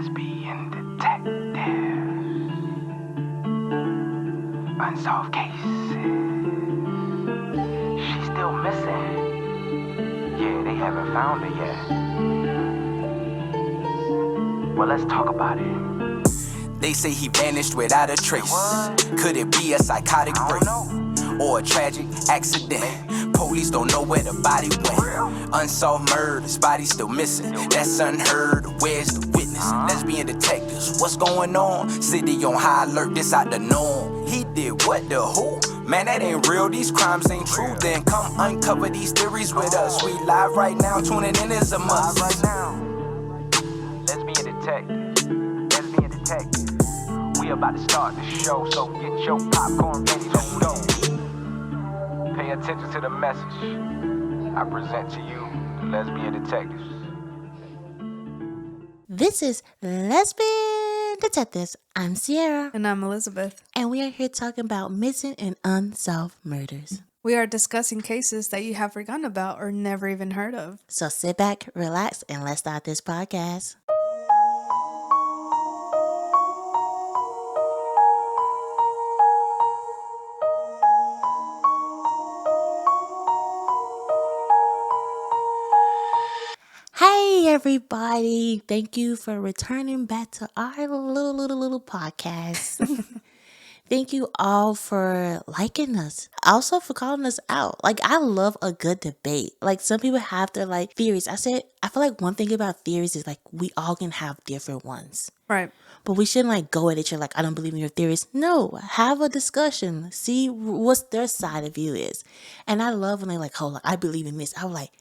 Lesbian Detectives. Unsolved cases. She's still missing. Yeah, they haven't found her yet. Well, let's talk about it. They say he vanished without a trace. Could it be a psychotic break or a tragic accident? Police don't know where the body went. Unsolved murders, body still missing. That's unheard. Where's the witness? Lesbian detectives, what's going on? City on high alert, this out the norm. He did what, the who? Man, that ain't real, these crimes ain't true. Then come uncover these theories with us. We live right now, tuning in is a must. Right now, Lesbian Detectives. Lesbian Detectives. We about to start the show, so get your popcorn ready to go. Pay attention to the message I present to you, the Lesbian Detectives. This is Lesbian Detectives. I'm Sierra. And I'm Elizabeth. And we are here talking about missing and unsolved murders. We are discussing cases that you have forgotten about or never even heard of. So sit back, relax, and let's start this podcast. Hey everybody, thank you for returning back to our little podcast. Thank you all for liking us. Also for calling us out. Like, I love a good debate. Like, some people have their theories. I feel like one thing about theories is we all can have different ones. Right. But we shouldn't go at each other I don't believe in your theories. No, have a discussion. See what their side of you is. And I love when they I believe in this. I was like,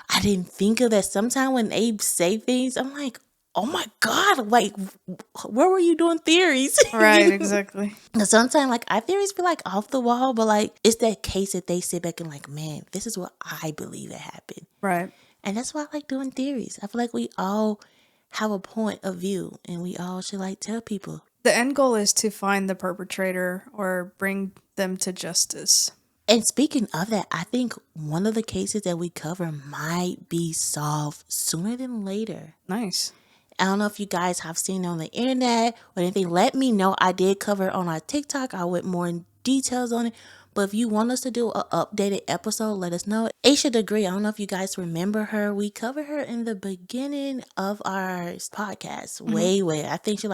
I didn't think of that. Sometimes when they say things, I'm like, oh my God, where were you doing theories? Right, exactly. Sometimes our theories be off the wall, but it's that case that they sit back and man, this is what I believe that happened. Right. And that's why I like doing theories. I feel like we all have a point of view and we all should tell people. The end goal is to find the perpetrator or bring them to justice. And speaking of that, I think one of the cases that we cover might be solved sooner than later. Nice. I don't know if you guys have seen it on the internet or anything. Let me know. I did cover it on our TikTok. I went more in details on it. But if you want us to do an updated episode, let us know. Aisha Degree, I don't know if you guys remember her. We covered her in the beginning of our podcast. Mm-hmm. Way. I think she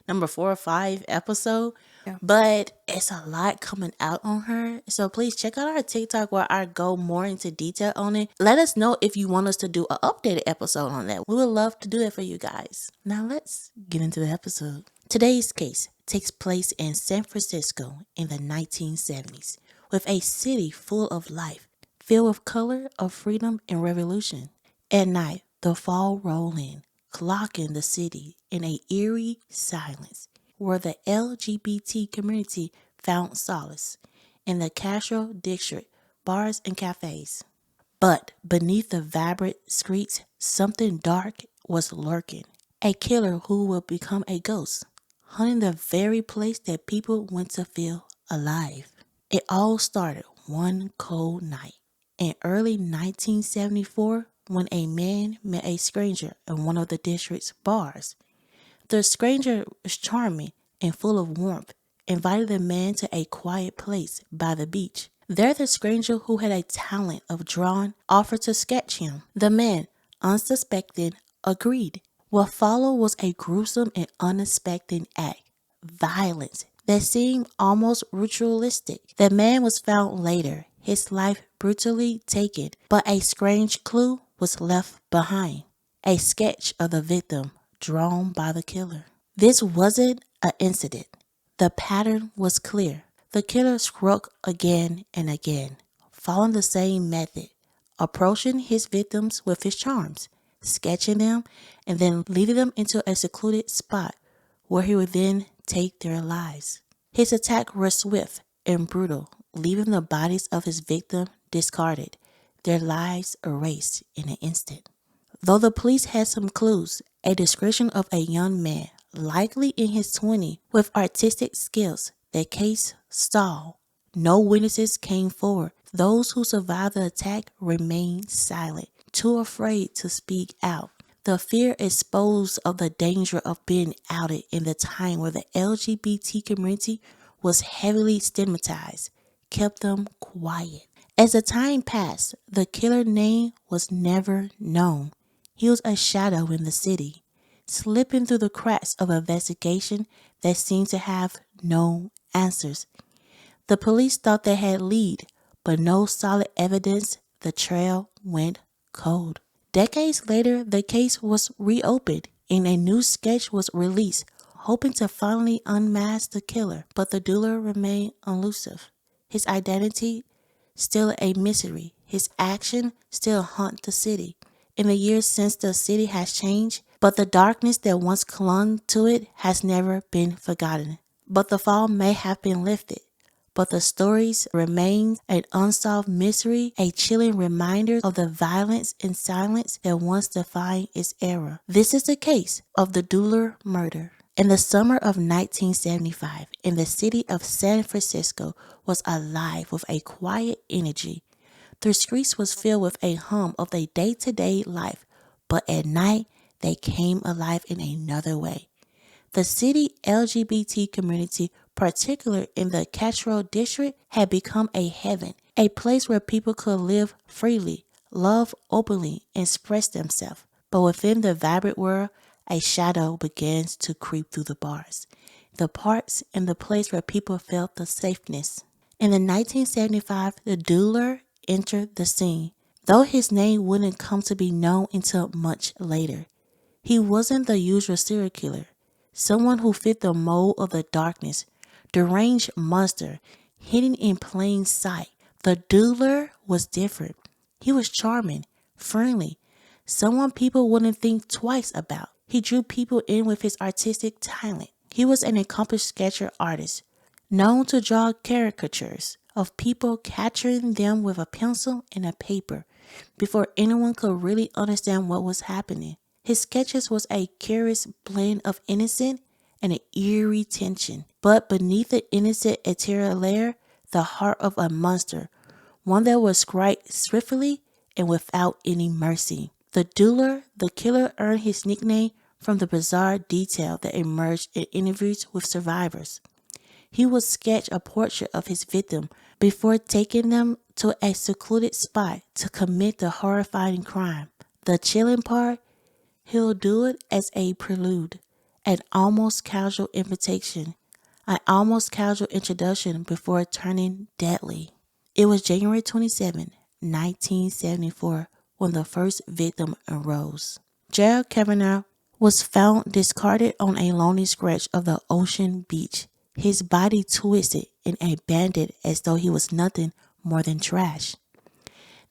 number 4 or 5 episode. Yeah. But it's a lot coming out on her. So please check out our TikTok where I go more into detail on it. Let us know if you want us to do an updated episode on that. We would love to do that for you guys. Now let's get into the episode. Today's case takes place in San Francisco in the 1970s, with a city full of life, filled with color of freedom and revolution. At night, the fall rolled in, clocking the city in an eerie silence, where the LGBT community found solace in the Castro District bars and cafes. But beneath the vibrant streets, something dark was lurking. A killer who would become a ghost, haunting the very place that people went to feel alive. It all started one cold night in early 1974 when a man met a stranger in one of the district's bars. The stranger was charming and full of warmth, invited the man to a quiet place by the beach. There the stranger, who had a talent of drawing, offered to sketch him. The man, unsuspecting, agreed. What followed was a gruesome and unexpected act. Violence that seemed almost ritualistic. The man was found later, his life brutally taken, but a strange clue was left behind. A sketch of the victim drawn by the killer. This wasn't an incident. The pattern was clear. The killer struck again and again, following the same method, approaching his victims with his charms, sketching them, and then leading them into a secluded spot where he would then take their lives. His attack was swift and brutal, leaving the bodies of his victim discarded, their lives erased in an instant. Though the police had some clues, a description of a young man, likely in his 20s, with artistic skills, the case stalled. No witnesses came forward. Those who survived the attack remained silent, too afraid to speak out. The fear exposed of the danger of being outed in the time where the LGBT community was heavily stigmatized kept them quiet. As the time passed, the killer's name was never known. He was a shadow in the city, slipping through the cracks of an investigation that seemed to have no answers. The police thought they had lead, but no solid evidence. The trail went cold. Decades later, the case was reopened and a new sketch was released, hoping to finally unmask the killer. But the Doodler remained elusive. His identity still a mystery. His action still haunt the city. In the years since, the city has changed, but the darkness that once clung to it has never been forgotten. But the fog may have been lifted, but the stories remain an unsolved mystery, a chilling reminder of the violence and silence that once defined its era. This is the case of the Doodler murder. In the summer of 1975, in the city of San Francisco was alive with a quiet energy. The streets was filled with a hum of the day-to-day life, but at night they came alive in another way. The city LGBT community, particularly in the Castro District, had become a heaven, a place where people could live freely, love openly, and express themselves. But within the vibrant world, a shadow begins to creep through the bars, the parks, and the place where people felt the safeness. In the 1975, the Doodler entered the scene, though his name wouldn't come to be known until much later. He wasn't the usual serial killer, someone who fit the mold of the darkness, deranged monster, hidden in plain sight. The Doodler was different. He was charming, friendly, someone people wouldn't think twice about. He drew people in with his artistic talent. He was an accomplished sketcher artist, known to draw caricatures of people, capturing them with a pencil and a paper before anyone could really understand what was happening. His sketches was a curious blend of innocent and an eerie tension, but beneath the innocent exterior layer, the heart of a monster, one that would strike swiftly and without any mercy. The Doodler, the killer, earned his nickname from the bizarre detail that emerged in interviews with survivors. He would sketch a portrait of his victim before taking them to a secluded spot to commit the horrifying crime. The chilling part, he'll do it as a prelude, an almost casual invitation, an almost casual introduction before turning deadly. It was January 27, 1974, when the first victim arose. Gerald Kavanaugh was found discarded on a lonely stretch of the ocean beach, his body twisted and abandoned as though he was nothing more than trash.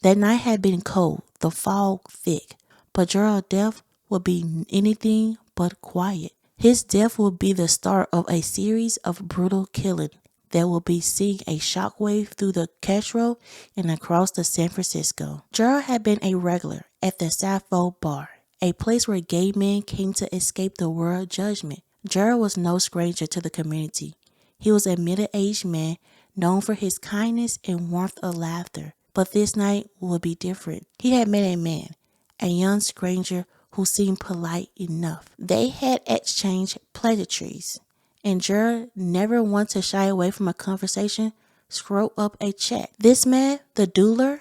That night had been cold, the fog thick, but Gerald's death would be anything but quiet. His death would be the start of a series of brutal killings that will be seeing a shockwave through the Castro and across the San Francisco. Gerald had been a regular at the Sappho Bar, a place where gay men came to escape the world judgment. Gerald was no stranger to the community. He was a middle-aged man known for his kindness and warmth of laughter. But this night would be different. He had met a man, a young stranger who seemed polite enough. They had exchanged pleasantries, and Gerald, never one to shy away from a conversation, scrolled up a chat. This man, the Doodler,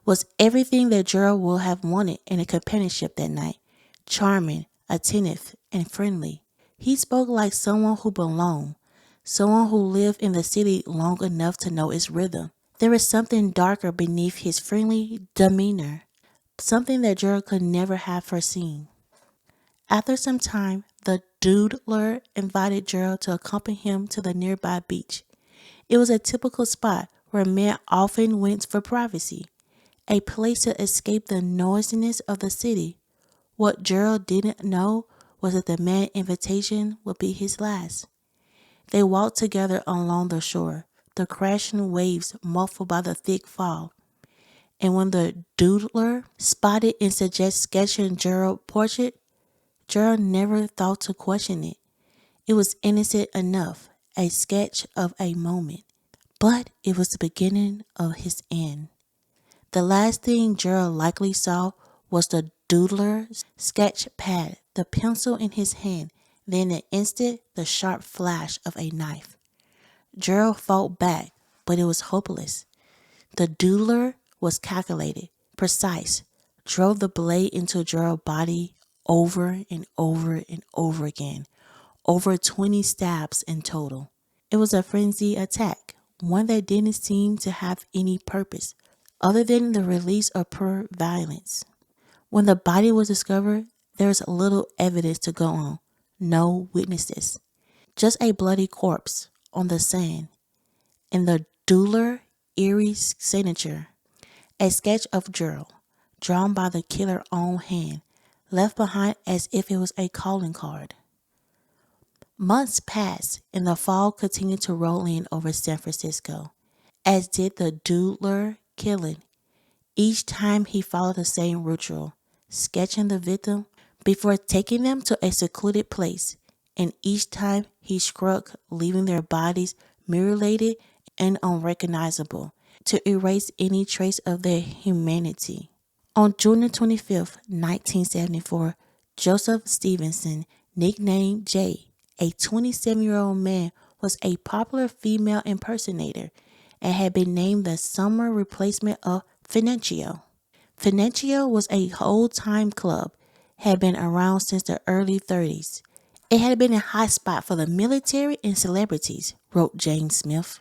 was everything that Gerald would have wanted in a companionship that night. Charming, attentive, and friendly. He spoke like someone who belonged, someone who lived in the city long enough to know its rhythm. There was something darker beneath his friendly demeanor, something that Gerald could never have foreseen. After some time, the Doodler invited Gerald to accompany him to the nearby beach. It was a typical spot where men often went for privacy, a place to escape the noisiness of the city. What Gerald didn't know was that the man's invitation would be his last. They walked together along the shore, the crashing waves muffled by the thick fog. And when the Doodler spotted and suggested sketching Gerald's portrait, Gerald never thought to question it. It was innocent enough, a sketch of a moment. But it was the beginning of his end. The last thing Gerald likely saw was the Doodler sketch pad, the pencil in his hand, then an instant the sharp flash of a knife. Gerald fought back, but it was hopeless. The Doodler was calculated, precise, drove the blade into Gerald's body over and over and over again, over 20 stabs in total. It was a frenzied attack, one that didn't seem to have any purpose other than the release of pure violence. When the body was discovered, there was little evidence to go on, no witnesses, just a bloody corpse on the sand, and the Doodler eerie signature, a sketch of Gerald, drawn by the killer's own hand, left behind as if it was a calling card. Months passed, and the fog continued to roll in over San Francisco, as did the Doodler killing. Each time he followed the same ritual, sketching the victim before taking them to a secluded place, and each time he struck, leaving their bodies mutilated and unrecognizable, to erase any trace of their humanity. On June 25th, 1974, Joseph Stevenson, nicknamed Jay, a 27-year-old man, was a popular female impersonator and had been named the summer replacement of Finencio. Finencio was a old-time club, had been around since the early 30s. It had been a hot spot for the military and celebrities, wrote James Smith.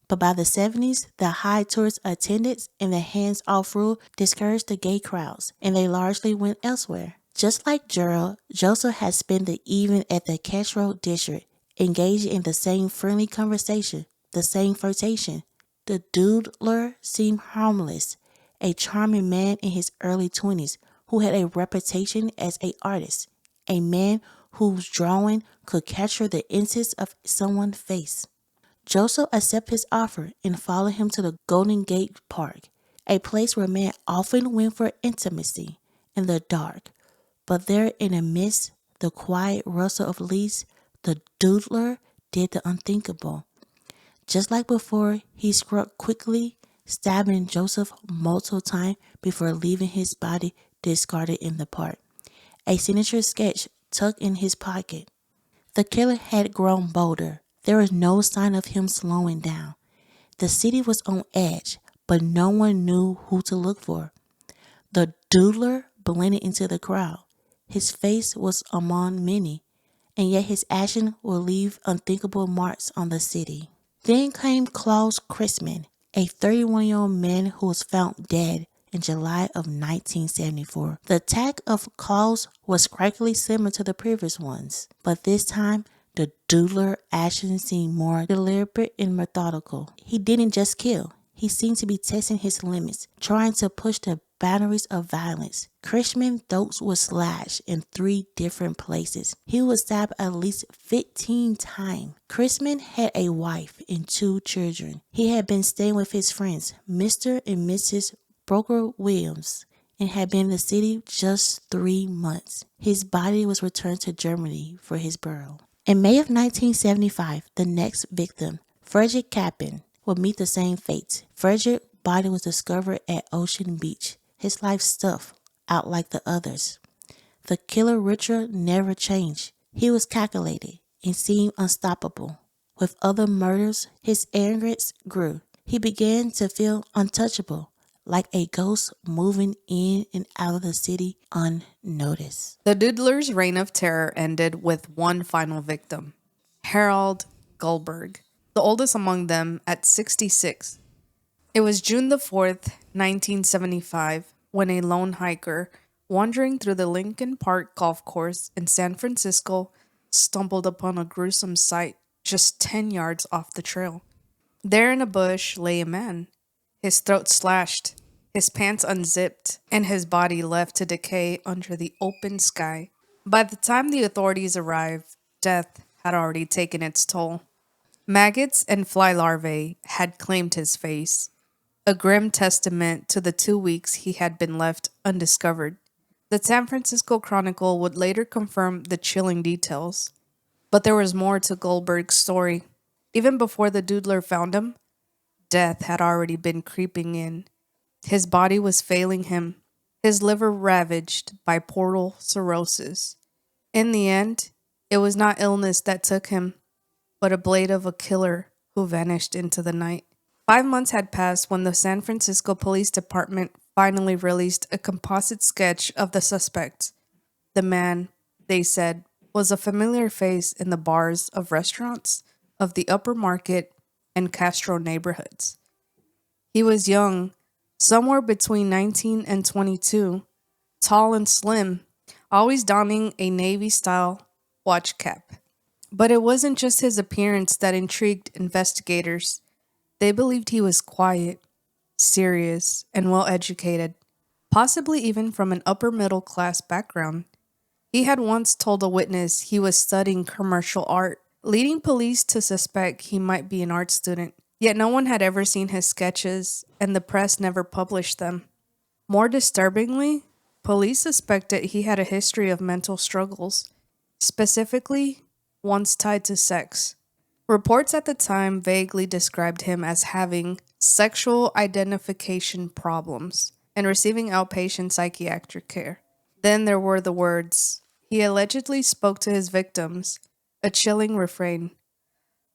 But by the 70s, the high tourist attendance and the hands-off rule discouraged the gay crowds, and they largely went elsewhere. Just like Gerald, Joseph had spent the evening at the Castro District, engaged in the same friendly conversation, the same flirtation. The Doodler seemed harmless, a charming man in his early 20s who had a reputation as an artist, a man whose drawing could capture the essence of someone's face. Joseph accepted his offer and followed him to the Golden Gate Park, a place where men often went for intimacy in the dark. But there in the mist, the quiet rustle of leaves, the Doodler did the unthinkable. Just like before, he struck quickly, stabbing Joseph multiple times before leaving his body discarded in the park, a signature sketch tucked in his pocket. The killer had grown bolder. There was no sign of him slowing down. The city was on edge, but no one knew who to look for. The Doodler blended into the crowd. His face was among many, and yet his action will leave unthinkable marks on the city. Then came Klaus Christman, a 31-year-old man who was found dead in July of 1974. The attack of Klaus was strikingly similar to the previous ones, but this time the Doodler action seemed more deliberate and methodical. He didn't just kill. He seemed to be testing his limits, trying to push the boundaries of violence. Christman's throat was slashed in 3 different places. He was stabbed at least 15 times. Christman had a wife and 2 children. He had been staying with his friends, Mr. and Mrs. Broker Williams, and had been in the city just 3 months. His body was returned to Germany for his burial. In May of 1975, the next victim, Frederick Kaplan, would meet the same fate. Frederick's body was discovered at Ocean Beach, his life stuffed out like the others. The killer ritual never changed. He was calculated and seemed unstoppable. With other murders, his arrogance grew. He began to feel untouchable, like a ghost moving in and out of the city unnoticed. The Doodler's reign of terror ended with one final victim, Harold Goldberg, the oldest among them at 66. It was June the 4th, 1975, when a lone hiker wandering through the Lincoln Park golf course in San Francisco stumbled upon a gruesome sight just 10 yards off the trail. There in a bush lay a man, his throat slashed, his pants unzipped, and his body left to decay under the open sky. By the time the authorities arrived, death had already taken its toll. Maggots and fly larvae had claimed his face, a grim testament to the 2 weeks he had been left undiscovered. The San Francisco Chronicle would later confirm the chilling details. But there was more to Goldberg's story. Even before the Doodler found him, death had already been creeping in. His body was failing him. his liver ravaged by portal cirrhosis. In the end, it was not illness that took him, but a blade of a killer who vanished into the night. 5 months had passed when the San Francisco Police Department finally released a composite sketch of the suspect. The man, they said, was a familiar face in the bars of restaurants of the Upper Market and Castro neighborhoods. He was young, somewhere between 19 and 22, tall and slim, always donning a Navy-style watch cap. But it wasn't just his appearance that intrigued investigators. They believed he was quiet, serious, and well-educated, possibly even from an upper-middle-class background. He had once told a witness he was studying commercial art, leading police to suspect he might be an art student. Yet no one had ever seen his sketches, and the press never published them. More disturbingly, police suspected he had a history of mental struggles, specifically ones tied to sex. Reports at the time vaguely described him as having sexual identification problems and receiving outpatient psychiatric care. Then there were the words. He allegedly spoke to his victims, a chilling refrain.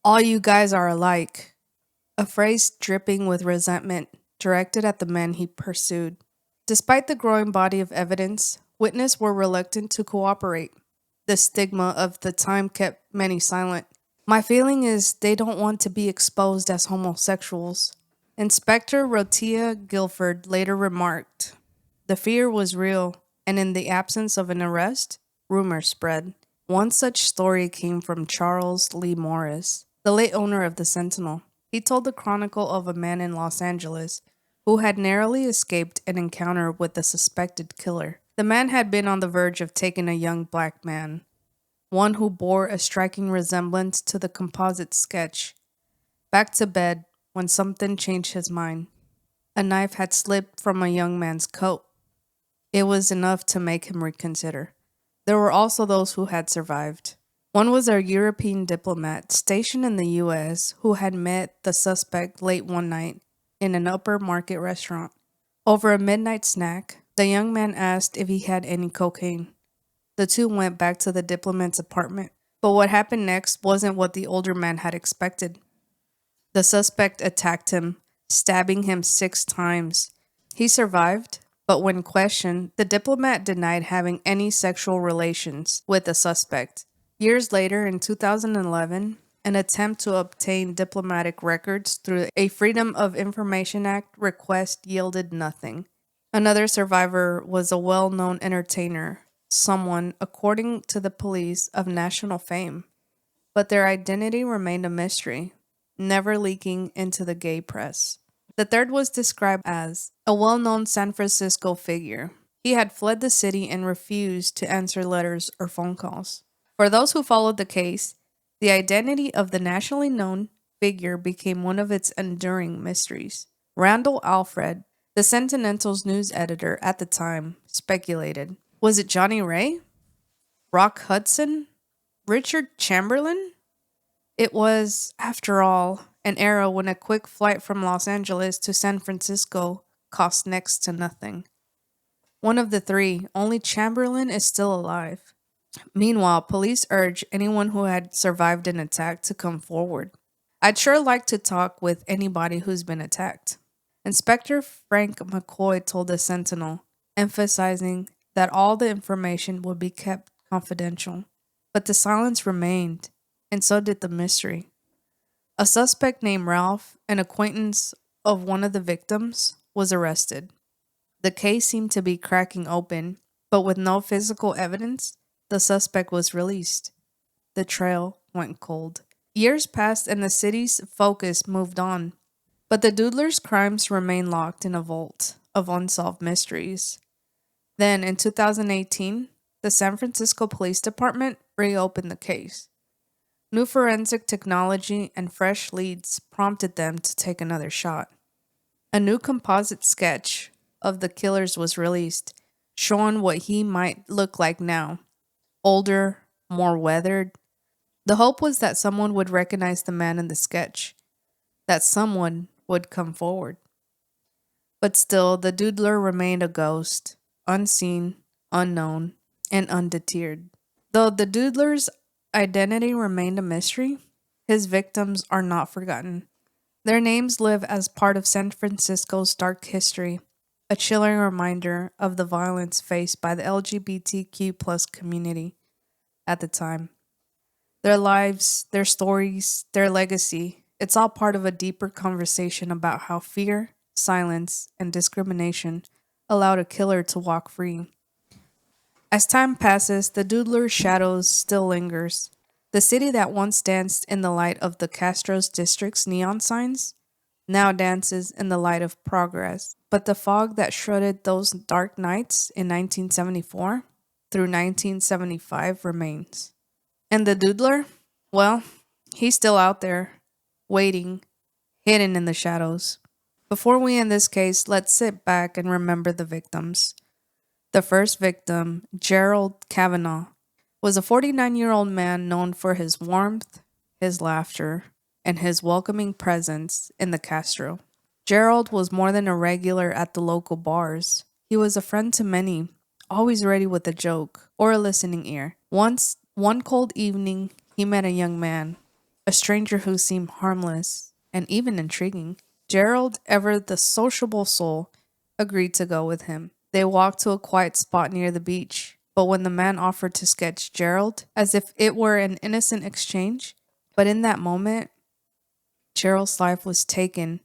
"All you guys are alike." A phrase dripping with resentment directed at the men he pursued. Despite the growing body of evidence, witnesses were reluctant to cooperate. The stigma of the time kept many silent. "My feeling is they don't want to be exposed as homosexuals." Inspector Rotia Guilford later remarked, "The fear was real, and in the absence of an arrest, rumors spread." One such story came from Charles Lee Morris, the late owner of the Sentinel. He told the Chronicle of a man in Los Angeles who had narrowly escaped an encounter with the suspected killer. The man had been on the verge of taking a young black man, one who bore a striking resemblance to the composite sketch, back to bed when something changed his mind. A knife had slipped from a young man's coat. It was enough to make him reconsider. There were also those who had survived. One was a European diplomat stationed in the U.S. who had met the suspect late one night in an upper market restaurant. Over a midnight snack, the young man asked if he had any cocaine. The two went back to the diplomat's apartment. But what happened next wasn't what the older man had expected. The suspect attacked him, stabbing him 6 times. He survived, but when questioned, the diplomat denied having any sexual relations with the suspect. Years later, in 2011, an attempt to obtain diplomatic records through a Freedom of Information Act request yielded nothing. Another survivor was a well-known entertainer, someone, according to the police, of national fame. But their identity remained a mystery, never leaking into the gay press. The third was described as a well-known San Francisco figure. He had fled the city and refused to answer letters or phone calls. For those who followed the case, the identity of the nationally known figure became one of its enduring mysteries. Randall Alfred, the Sentinel's news editor at the time, speculated. Was it Johnny Ray? Rock Hudson? Richard Chamberlain? It was, after all, an era when a quick flight from Los Angeles to San Francisco cost next to nothing. One of the three, only Chamberlain is still alive. Meanwhile, police urge anyone who had survived an attack to come forward. I'd sure like to talk with anybody who's been attacked. Inspector Frank McCoy told the Sentinel, emphasizing that all the information would be kept confidential. But the silence remained, and so did the mystery. A suspect named Ralph, an acquaintance of one of the victims, was arrested. The case seemed to be cracking open, but with no physical evidence, the suspect was released. The trail went cold. Years passed and the city's focus moved on, but the Doodler's crimes remained locked in a vault of unsolved mysteries. Then, in 2018, the San Francisco Police Department reopened the case. New forensic technology and fresh leads prompted them to take another shot. A new composite sketch of the killers was released, showing what he might look like now. Older, more weathered. The hope was that someone would recognize the man in the sketch, that someone would come forward. But still, the Doodler remained a ghost, unseen, unknown, and undeterred. Though the Doodler's identity remained a mystery, his victims are not forgotten. Their names live as part of San Francisco's dark history, a chilling reminder of the violence faced by the LGBTQ plus community at the time. Their lives, their stories, their legacy, it's all part of a deeper conversation about how fear, silence, and discrimination allowed a killer to walk free. As time passes, the Doodler's shadows still lingers. The city that once danced in the light of the Castro District's neon signs now dances in the light of progress. But the fog that shrouded those dark nights in 1974 through 1975 remains. And the Doodler? Well, he's still out there, waiting, hidden in the shadows. Before we end this case, let's sit back and remember the victims. The first victim, Gerald Kavanaugh, was a 49-year-old man known for his warmth, his laughter, and his welcoming presence in the Castro. Gerald was more than a regular at the local bars. He was a friend to many, always ready with a joke or a listening ear. Once, one cold evening, he met a young man, a stranger who seemed harmless and even intriguing. Gerald, ever the sociable soul, agreed to go with him. They walked to a quiet spot near the beach, but when the man offered to sketch Gerald as if it were an innocent exchange, but in that moment, Gerald's life was taken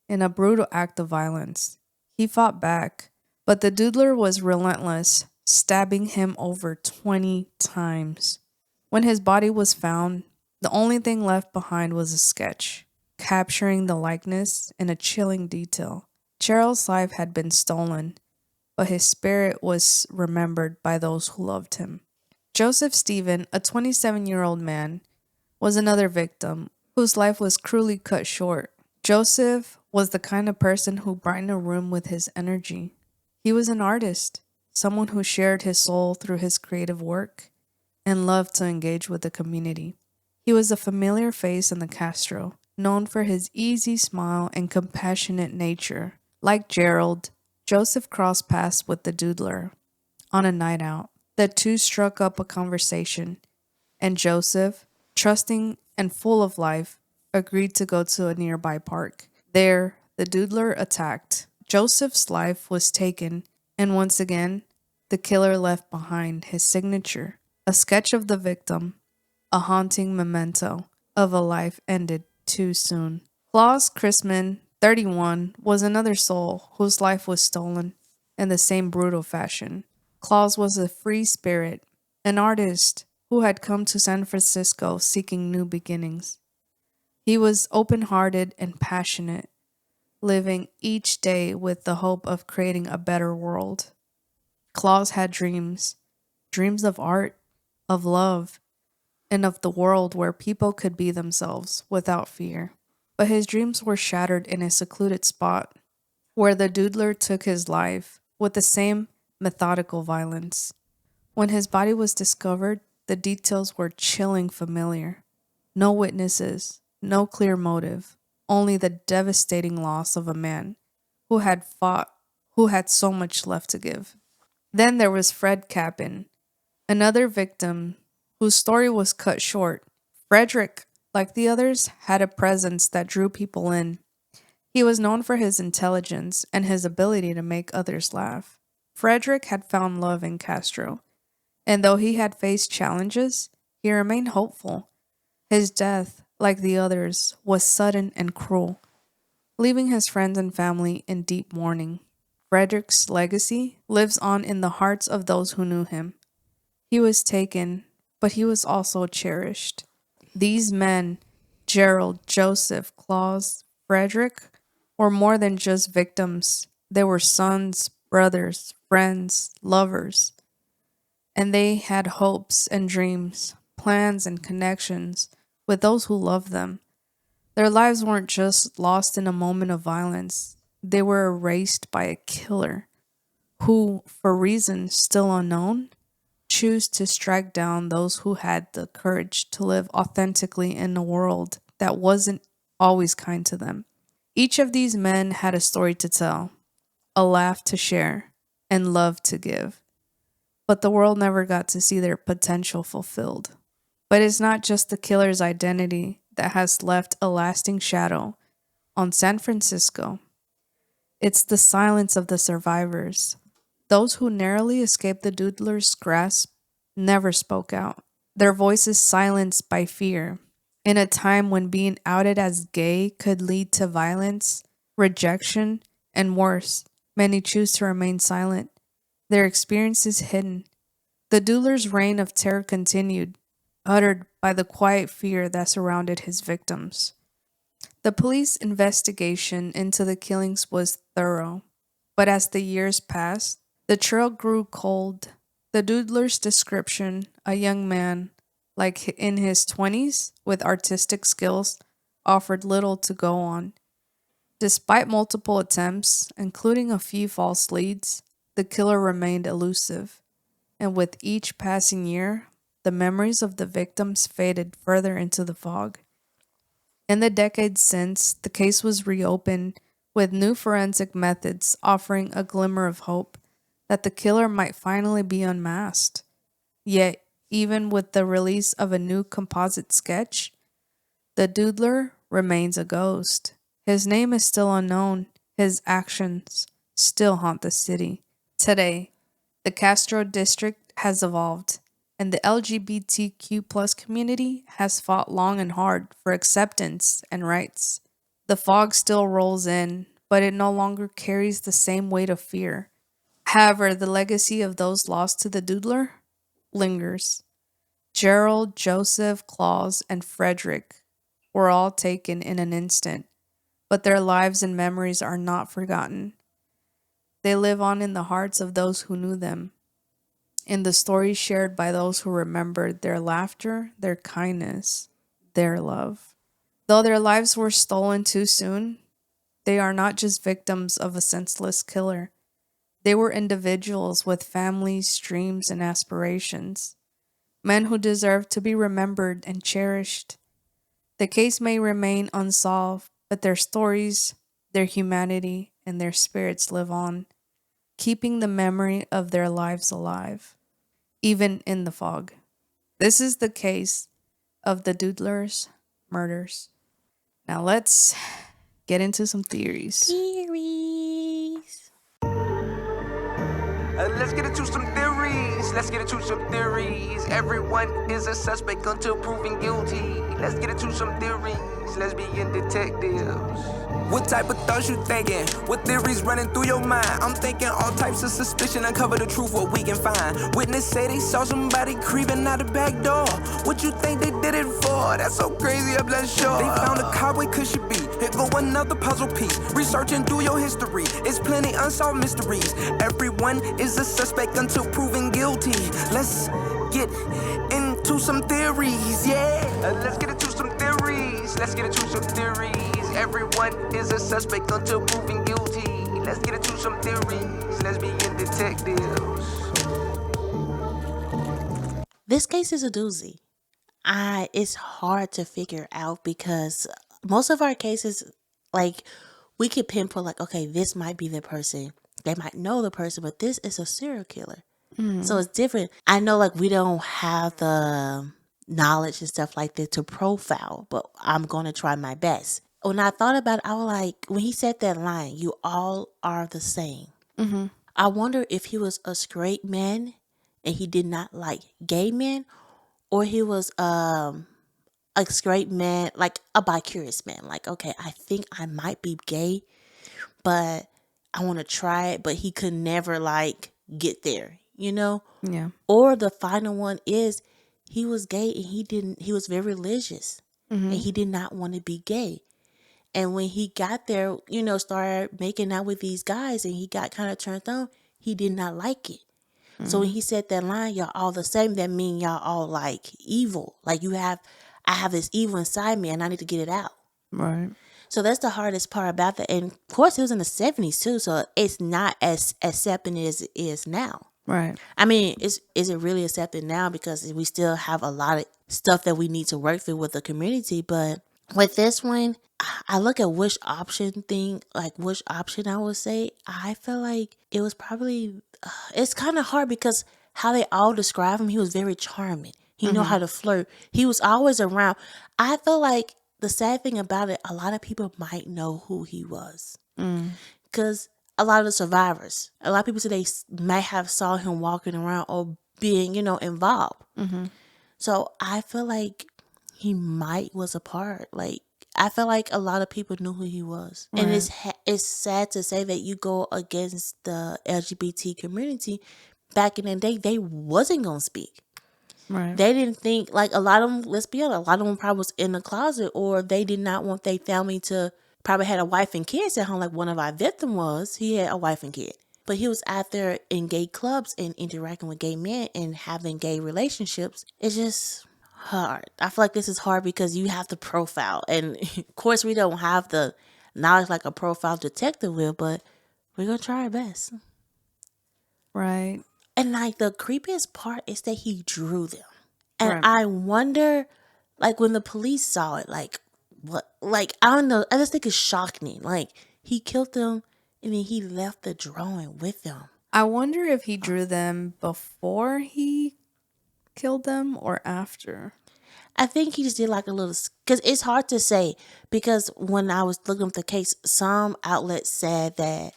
in a brutal act of violence. He fought back, but the Doodler was relentless, stabbing him over 20 times. When his body was found, the only thing left behind was a sketch, capturing the likeness in a chilling detail. Gerald's life had been stolen, but his spirit was remembered by those who loved him. Joseph Stephen, a 27-year-old man, was another victim whose life was cruelly cut short. Joseph was the kind of person who brightened a room with his energy. He was an artist, someone who shared his soul through his creative work and loved to engage with the community. He was a familiar face in the Castro, known for his easy smile and compassionate nature. Like Gerald, Joseph crossed paths with the Doodler on a night out. The two struck up a conversation, and Joseph, trusting and full of life, agreed to go to a nearby park. There, the Doodler attacked. Joseph's life was taken, and once again, the killer left behind his signature, a sketch of the victim, a haunting memento of a life ended too soon. Claus Chrisman, 31, was another soul whose life was stolen in the same brutal fashion. Claus was a free spirit, an artist who had come to San Francisco seeking new beginnings. He was open-hearted and passionate, living each day with the hope of creating a better world. Claus had dreams of art, of love, and of the world where people could be themselves without fear. But his dreams were shattered in a secluded spot where the Doodler took his life with the same methodical violence. When his body was discovered, the details were chilling familiar. No witnesses, no clear motive, only the devastating loss of a man who had fought, who had so much left to give. Then there was Fred Capin, another victim whose story was cut short. Frederick, like the others, had a presence that drew people in. He was known for his intelligence and his ability to make others laugh. Frederick had found love in Castro, and though he had faced challenges, he remained hopeful. His death, like the others, was sudden and cruel, leaving his friends and family in deep mourning. Frederick's legacy lives on in the hearts of those who knew him. He was taken, but he was also cherished. These men, Gerald, Joseph, Claus, Frederick, were more than just victims. They were sons, brothers, friends, lovers. And they had hopes and dreams, plans and connections with those who loved them. Their lives weren't just lost in a moment of violence. They were erased by a killer who, for reasons still unknown, chose to strike down those who had the courage to live authentically in a world that wasn't always kind to them. Each of these men had a story to tell, a laugh to share, and love to give. But the world never got to see their potential fulfilled. But it's not just the killer's identity that has left a lasting shadow on San Francisco. It's the silence of the survivors. Those who narrowly escaped the Doodler's grasp never spoke out. Their voices silenced by fear. In a time when being outed as gay could lead to violence, rejection, and worse, many choose to remain silent. Their experiences hidden. The Doodler's reign of terror continued, uttered by the quiet fear that surrounded his victims. The police investigation into the killings was thorough, but as the years passed, the trail grew cold. The Doodler's description, a young man, like in his 20s, with artistic skills, offered little to go on. Despite multiple attempts, including a few false leads, the killer remained elusive, and with each passing year, the memories of the victims faded further into the fog. In the decades since, the case was reopened with new forensic methods offering a glimmer of hope that the killer might finally be unmasked. Yet, even with the release of a new composite sketch, the Doodler remains a ghost. His name is still unknown. His actions still haunt the city. Today, the Castro District has evolved, and the LGBTQ plus community has fought long and hard for acceptance and rights. The fog still rolls in, but it no longer carries the same weight of fear. However, the legacy of those lost to the Doodler lingers. Gerald, Joseph, Claus, and Frederick were all taken in an instant, but their lives and memories are not forgotten. They live on in the hearts of those who knew them, in the stories shared by those who remembered their laughter, their kindness, their love. Though their lives were stolen too soon, they are not just victims of a senseless killer. They were individuals with families, dreams, and aspirations. Men who deserve to be remembered and cherished. The case may remain unsolved, but their stories, their humanity, and their spirits live on, keeping the memory of their lives alive, even in the fog. This is the case of the Doodler's murders. Now let's get into some theories. Theories. Let's get into some theories. Let's get into some theories. Everyone is a suspect until proven guilty. Let's get into some theories. Lesbian detectives. What type of thoughts you thinking? What theories running through your mind? I'm thinking all types of suspicion. Uncover the truth, what we can find. Witness say they saw somebody creeping out the back door. What you think they did it for? That's so crazy, I'm not sure. They found a car, where could she be? Here go another puzzle piece. Researching through your history. It's plenty unsolved mysteries. Everyone is a suspect until proven guilty. Let's get into some theories, yeah. Let's get into some theories. Let's get into some theories. Everyone is a suspect until proven guilty. Let's get into some theories. Lesbian detectives. This case is a doozy. It's hard to figure out because most of our cases, like, we could pinpoint, like, okay, this might be the person. They might know the person, but this is a serial killer. So it's different. I know, like, we don't have the knowledge and stuff like that to profile, but I'm going to try my best. When I thought about it, I was like, when he said that line, you all are the same. I wonder if he was a straight man and he did not like gay men, or he was a straight man, like a bi-curious man. Like, okay, I think I might be gay, but I want to try it, but he could never, like, get there, you know? Yeah. Or the final one is he was gay and he was very religious and he did not want to be gay. And when he got there, you know, started making out with these guys and he got kind of turned on, he did not like it. So when he said that line, y'all all the same, that mean y'all all like evil. Like I have this evil inside me and I need to get it out. Right. So that's the hardest part about that. And of course, it was in the 70s too, so it's not as accepting as it is now. Right. I mean, is it really accepted now? Because we still have a lot of stuff that we need to work through with the community. But With this one, I look at which option thing, like which option I would say. I feel like it was probably, it's kind of hard because how they all describe him, he was very charming. He know how to flirt. He was always around. I feel like the sad thing about it, a lot of people might know who he was. Because a lot of the survivors, a lot of people say they might have saw him walking around or being, involved. So I feel like he might was a part. Like I feel like a lot of people knew who he was, and it's sad to say that you go against the LGBT community. Back in the day, they wasn't gonna speak. Right. They didn't think like a lot of them. Let's be honest, a lot of them probably was in the closet, or they did not want their family to. Probably had a wife and kids at home, like one of our victims was. He had a wife and kid. But he was out there in gay clubs and interacting with gay men and having gay relationships. It's just hard. I feel like this is hard because you have to profile. And of course, we don't have the knowledge like a profile detective will, but we're going to try our best. Right. And like the creepiest part is that he drew them. And Right. I wonder, like when the police saw it, like what, like I don't know. I just think it's shocking. Like he killed them and then he left the drawing with them. I wonder if he drew them before he killed them or after. I think he just did like a little, because it's hard to say. Because when I was looking up the case, some outlets said that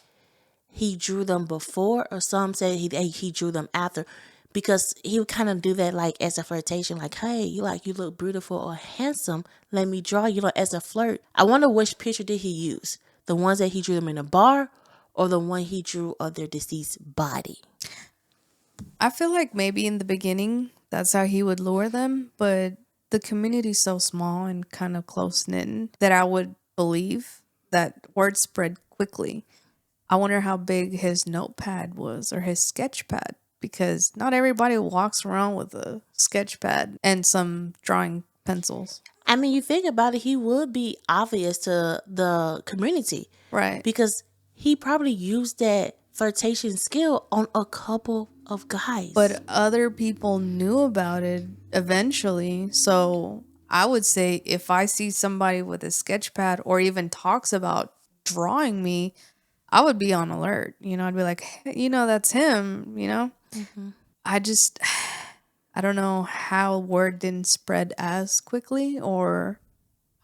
he drew them before, or some said he drew them after, because he would kind of do that like as a flirtation, like, hey, you look beautiful or handsome, let me draw you, as a flirt. I wonder which picture did he use, the ones that he drew them in a bar, or the one he drew of their deceased body. I feel like maybe in the beginning that's how he would lure them, but the community's so small and kind of close knit that I would believe that word spread quickly. I wonder how big his notepad was or his sketch pad, because not everybody walks around with a sketch pad and some drawing pencils. I mean, you think about it, he would be obvious to the community. Right. Because he probably used that flirtation skill on a couple of guys. But other people knew about it eventually. So I would say if I see somebody with a sketch pad or even talks about drawing me, I would be on alert. I'd be like, hey, that's him, I just, I don't know how word didn't spread as quickly or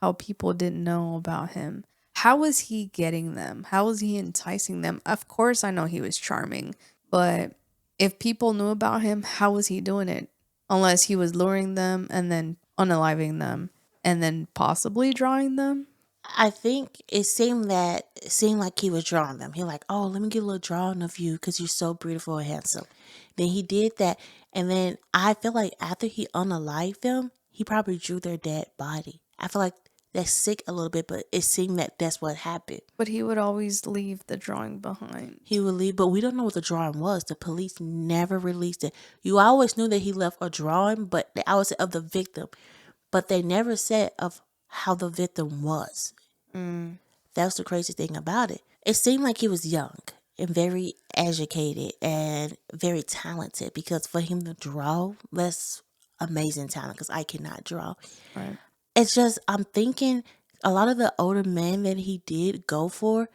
how people didn't know about him. How was he getting them? How was he enticing them? Of course, I know he was charming, but if people knew about him, how was he doing it? Unless he was luring them and then unaliving them and then possibly drawing them. I think it seemed like he was drawing them. He like, oh, let me get a little drawing of you because you're so beautiful and handsome. Then he did that, and then I feel like after he unalived them, he probably drew their dead body. I feel like that's sick a little bit, but it seemed that that's what happened. But he would always leave the drawing behind. He would leave, but we don't know what the drawing was. The police never released it. You always knew that he left a drawing, but I would say of the victim, but they never said of how the victim was. That's the crazy thing about it. It seemed like he was young and very educated and very talented, because for him to draw, that's amazing talent, because I cannot draw. Right. It's just, I'm thinking a lot of the older men that he did go for,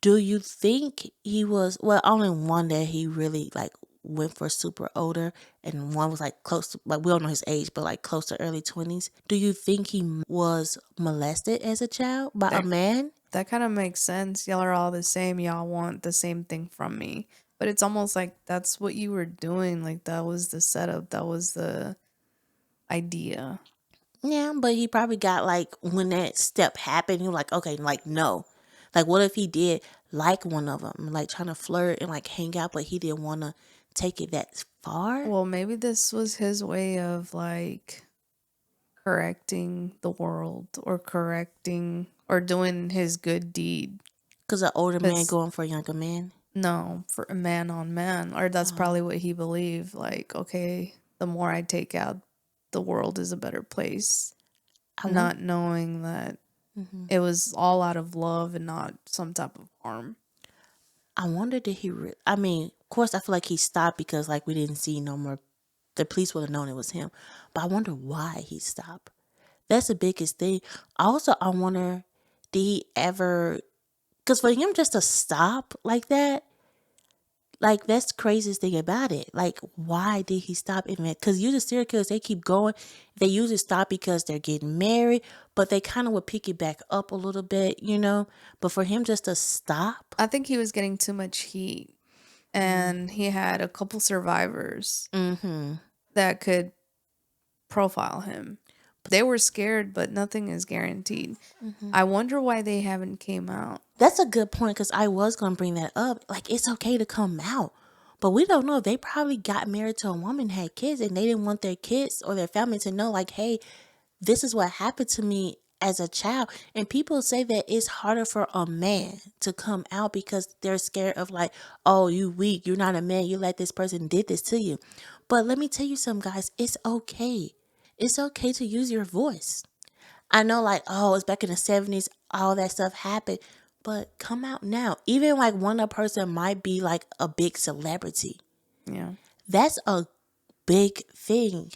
do you think he was, well, only one that he really like went for super older, and one was like close to, like we don't know his age, but like close to early 20s. Do you think he was molested as a child by a man? That kind of makes sense. Y'all are all the same. Y'all want the same thing from me. But it's almost like that's what you were doing. Like that was the setup. That was the idea. Yeah, but he probably got like, when that step happened, he was like, okay, like no. Like what if he did like one of them, like trying to flirt and like hang out, but he didn't want to take it that far? Well, maybe this was his way of like correcting the world or correcting or doing his good deed. Because an older man going for a younger man? No, for a man on man. Or that's probably what he believed. Like, okay, the more I take out, the world is a better place. Not knowing that it was all out of love and not some type of harm. I wonder, did he I mean, of course I feel like he stopped because like we didn't see no more, the police would have known it was him, but I wonder why he stopped. That's the biggest thing. Also, I wonder, did he ever, because for him just to stop like that, like that's the craziest thing about it. Like, why did he stop even? Because usually serial killers, they keep going. They usually stop because they're getting married, but they kind of would pick it back up a little bit, you know? But for him just to stop. I think he was getting too much heat, and he had a couple survivors that could profile him. They were scared, but nothing is guaranteed. I wonder why they haven't came out. That's a good point, because I was going to bring that up. Like, it's okay to come out. But we don't know. They probably got married to a woman, had kids, and they didn't want their kids or their family to know, like, hey, this is what happened to me as a child. And people say that it's harder for a man to come out because they're scared of, like, oh, you weak, you're not a man, you let this person did this to you. But let me tell you something, guys, it's okay. It's okay to use your voice. I know, like, oh, it's back in the 70s, all that stuff happened, but come out now. Even like one other person might be like a big celebrity. Yeah. That's a big thing,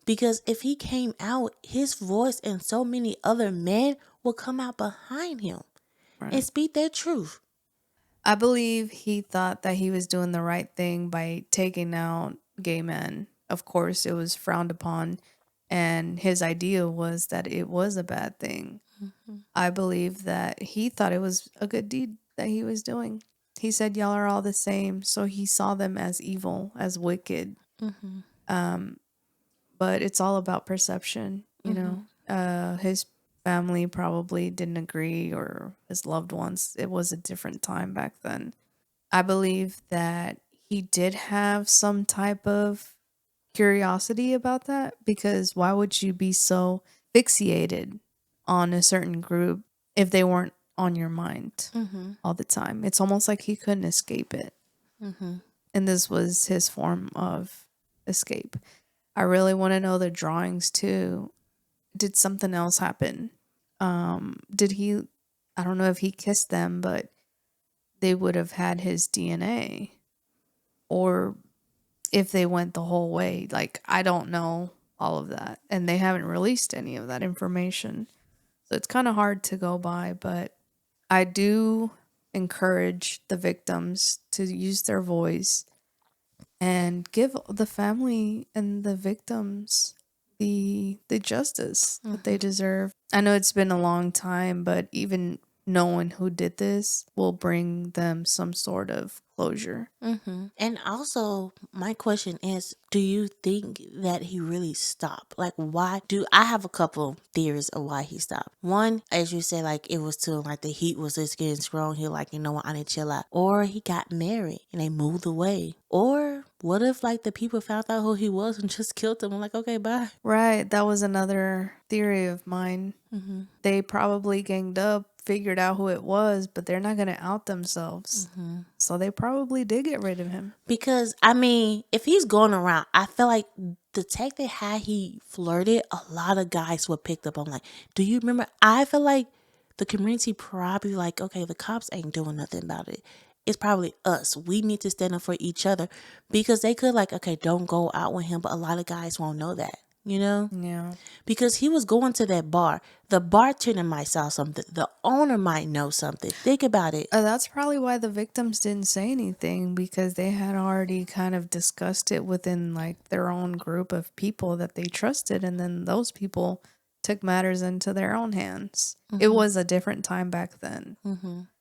because if he came out, his voice and so many other men will come out behind him and speak their truth. I believe he thought that he was doing the right thing by taking out gay men. Of course, it was frowned upon, and his idea was that it was a bad thing. I believe that he thought it was a good deed that he was doing. He said, y'all are all the same. So he saw them as evil, as wicked. But it's all about perception, you know. His family probably didn't agree, or his loved ones. It was a different time back then. I believe that he did have some type of curiosity about that, because why would you be so fixated on a certain group if they weren't on your mind all the time? It's almost like he couldn't escape it. And this was his form of escape. I really want to know the drawings too. Did something else happen? Did he, I don't know if he kissed them, but they would have had his DNA, or if they went the whole way. Like, I don't know all of that, and they haven't released any of that information. So it's kind of hard to go by, but I do encourage the victims to use their voice and give the family and the victims the justice that they deserve. I know it's been a long time, but even knowing who did this will bring them some sort of closure. And also, my question is, do you think that he really stopped? Like, why do I have a couple theories of why he stopped? One, as you said, like, it was too, like, the heat was just getting strong. He like, you know what, I need to chill out. Or he got married and they moved away. Or what if, like, the people found out who he was and just killed him? I'm like, okay, bye. Right. That was another theory of mine. They probably ganged up, figured out who it was, but they're not going to out themselves. So they probably did get rid of him. Because, I mean, if he's going around, I feel like detective how he flirted, a lot of guys were picked up on, like, do you remember? I feel like the community probably like, okay, the cops ain't doing nothing about it. It's probably us. We need to stand up for each other, because they could like, okay, don't go out with him, but a lot of guys won't know that. You know? Yeah. Because he was going to that bar. The bartender might saw something. The owner might know something. Think about it. That's probably why the victims didn't say anything, because they had already kind of discussed it within like their own group of people that they trusted, and then those people took matters into their own hands. It was a different time back then.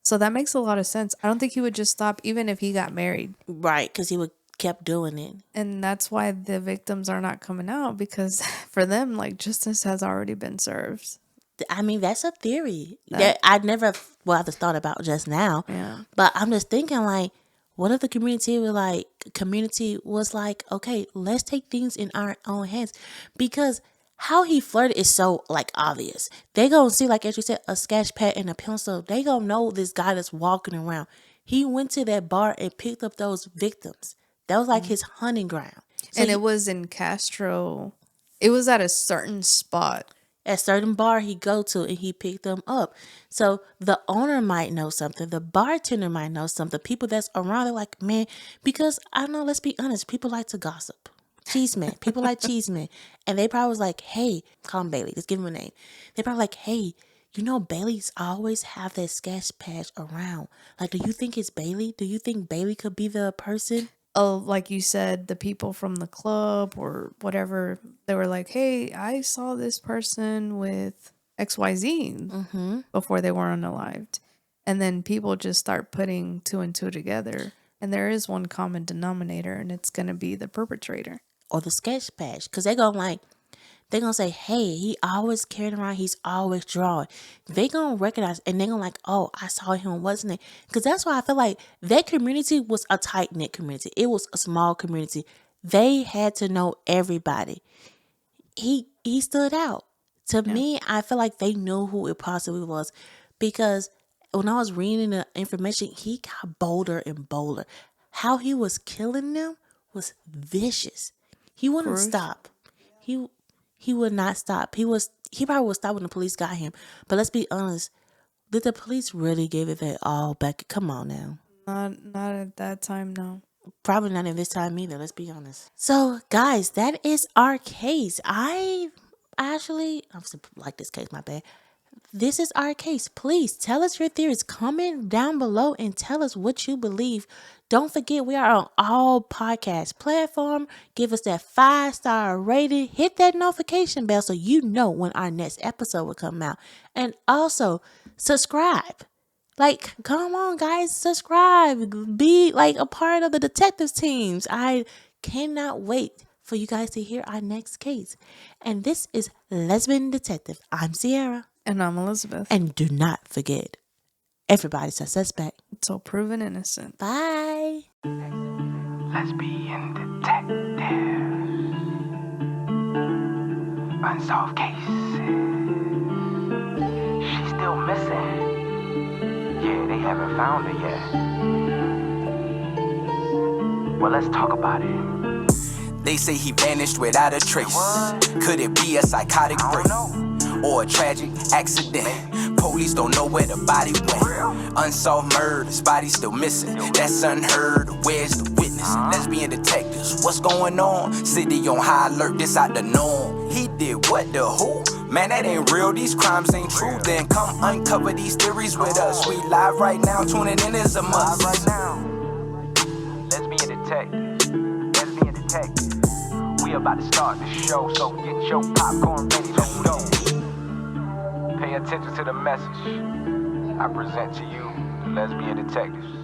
So that makes a lot of sense. I don't think he would just stop even if he got married. Right, because he would kept doing it. And that's why the victims are not coming out, because for them, like, justice has already been served. I mean, that's a theory that I never, well, I just thought about just now. Yeah. But I'm just thinking, like, what if the community was like, okay, let's take things in our own hands? Because how he flirted is so, like, obvious. They gonna see, like, as you said, a sketch pad and a pencil. They gonna know this guy that's walking around. He went to that bar and picked up those victims. That was like his hunting ground. So And it was in Castro. It was at a certain spot. a certain bar he go to and he picked them up. So the owner might know something. The bartender might know something. People that's around, they're like, man, because I know, let's be honest, people like to gossip. Cheeseman. People like Cheeseman. And they probably was like, hey, call him Bailey. Just give him a name. They probably like, hey, you know Bailey's always have that sketch patch around. Like, do you think it's Bailey? Do you think Bailey could be the person? Oh, like you said, the people from the club or whatever, they were like, hey, I saw this person with XYZ before they were unalived. And then people just start putting two and two together. And there is one common denominator, and it's going to be the perpetrator. Or the sketch patch. Because they're going to say, hey, he always carrying around, he's always drawing. They going to recognize, and they're going to like, oh, I saw him, wasn't it? Because that's why I feel like that community was a tight-knit community. It was a small community. They had to know everybody. He stood out. To me, I feel like they knew who it possibly was. Because when I was reading the information, he got bolder and bolder. How he was killing them was vicious. He wouldn't stop. He would not stop. He probably would stop when the police got him. But let's be honest, did the police really give it their all back? Come on now. Not at that time, no. Probably not in this time either, let's be honest. So, guys, that is our case. I like this case, my bad. This is our case. Please tell us your theories. Comment down below and tell us what you believe. Don't forget, we are on all podcast platforms. Give us that 5-star rating. Hit that notification bell so you know when our next episode will come out. And also, subscribe. Like, come on, guys, subscribe. Be like a part of the detective teams. I cannot wait for you guys to hear our next case. And this is Lesbian Detective. I'm Sierra. And I'm Elizabeth. And do not forget, everybody's a suspect. So proven innocent. Bye. Lesbian Detectives. Unsolved cases. She's still missing. Yeah, they haven't found her yet. Well, let's talk about it. They say he vanished without a trace. Could it be a psychotic break? Or a tragic accident? Police don't know where the body went. Unsolved murders, body still missing. That's unheard. Where's the witness? Lesbian detectives, what's going on? City on high alert, this out the norm. He did what, the who? Man, that ain't real, these crimes ain't true. Then come uncover these theories with us. We live right now, tuning in is a must. Live right now. Lesbian Detectives. Lesbian Detectives. We about to start the show, so get your popcorn ready to go. Pay attention to the message I present to you, the Lesbian Detectives.